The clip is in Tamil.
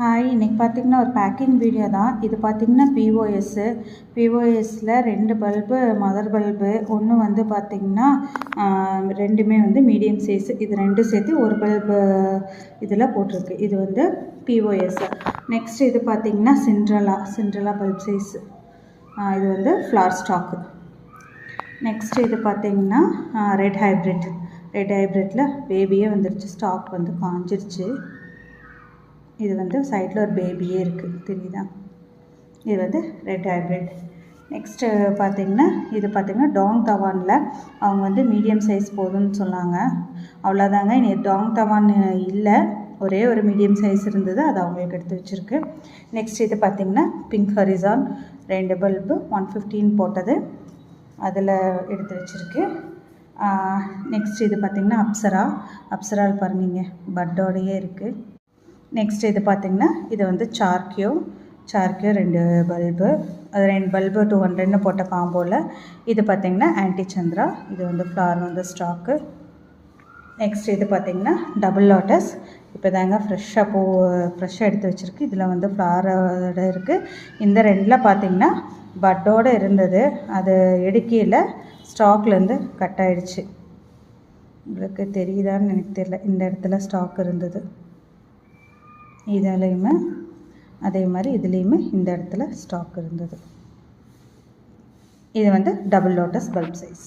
ஹாய், இன்றைக்கி பார்த்திங்கன்னா ஒரு பேக்கிங் வீடியோ தான். இது பார்த்திங்கன்னா பிஓஎஸ்ஸில் 2 பல்பு மதர் பல்பு, ஒன்று வந்து பார்த்திங்கன்னா ரெண்டுமே வந்து மீடியம் சைஸு. இது 2 சேர்த்து ஒரு பல்பு இதில் போட்டிருக்கு. இது வந்து பிஓஎஸ். நெக்ஸ்ட் இது பார்த்திங்கன்னா சிண்ட்ரலா பல்ப் சைஸு. இது வந்து ஃப்ளார் ஸ்டாக்கு. நெக்ஸ்ட் இது பார்த்திங்கன்னா ரெட் ஹைப்ரிட்டில் பேபியே வந்துருச்சு. ஸ்டாக் வந்து காஞ்சிருச்சு. இது வந்து சைடில் ஒரு பேபியே இருக்குது, தெரியுதா? இது வந்து ரெட் ஹைப்ரிட். நெக்ஸ்ட்டு பார்த்திங்கன்னா இது பார்த்திங்கன்னா டாங் தவானில் அவங்க வந்து மீடியம் சைஸ் போதும்னு சொன்னாங்க. அவ்வளோதாங்க. இனி டாங் தவான் இல்லை, ஒரே ஒரு மீடியம் சைஸ் இருந்தது, அது அவங்களுக்கு எடுத்து வச்சுருக்கு. நெக்ஸ்ட் இது பார்த்திங்கன்னா பிங்க் ஹரிசான் 2 பல்பு 115 போட்டது, அதில் எடுத்து வச்சுருக்கு. நெக்ஸ்ட் இது பார்த்திங்கன்னா அப்சரா பாருங்க, பட்டோடையே இருக்குது. நெக்ஸ்ட் இது பார்த்திங்கன்னா இது வந்து சார்க்கியோ 2 பல்பு, அது 2 பல்பு 200 போட்ட காம்போவில். இது பார்த்திங்கன்னா ஆன்டி சந்திரா, இது வந்து ஃப்ளார் வந்து ஸ்டாக்கு. நெக்ஸ்ட் இது பார்த்திங்கன்னா டபுள் லோட்டஸ், இப்போ தாங்க ஃப்ரெஷ்ஷாக எடுத்து வச்சுருக்கு. இதில் வந்து ஃப்ளாரோட இருக்குது. இந்த 2ல் பார்த்திங்கன்னா பட்டோடு இருந்தது, அது எடுக்கையில் ஸ்டாக்லேருந்து கட் ஆகிடுச்சு. உங்களுக்கு தெரியுதான்னு எனக்கு தெரியல. இந்த இடத்துல ஸ்டாக் இருந்தது, இதிலையுமே அதே மாதிரி இதுலேயுமே இந்த இடத்துல ஸ்டாக் இருந்தது. இது வந்து டபுள் லோட்டஸ் பல்ப் சைஸ்.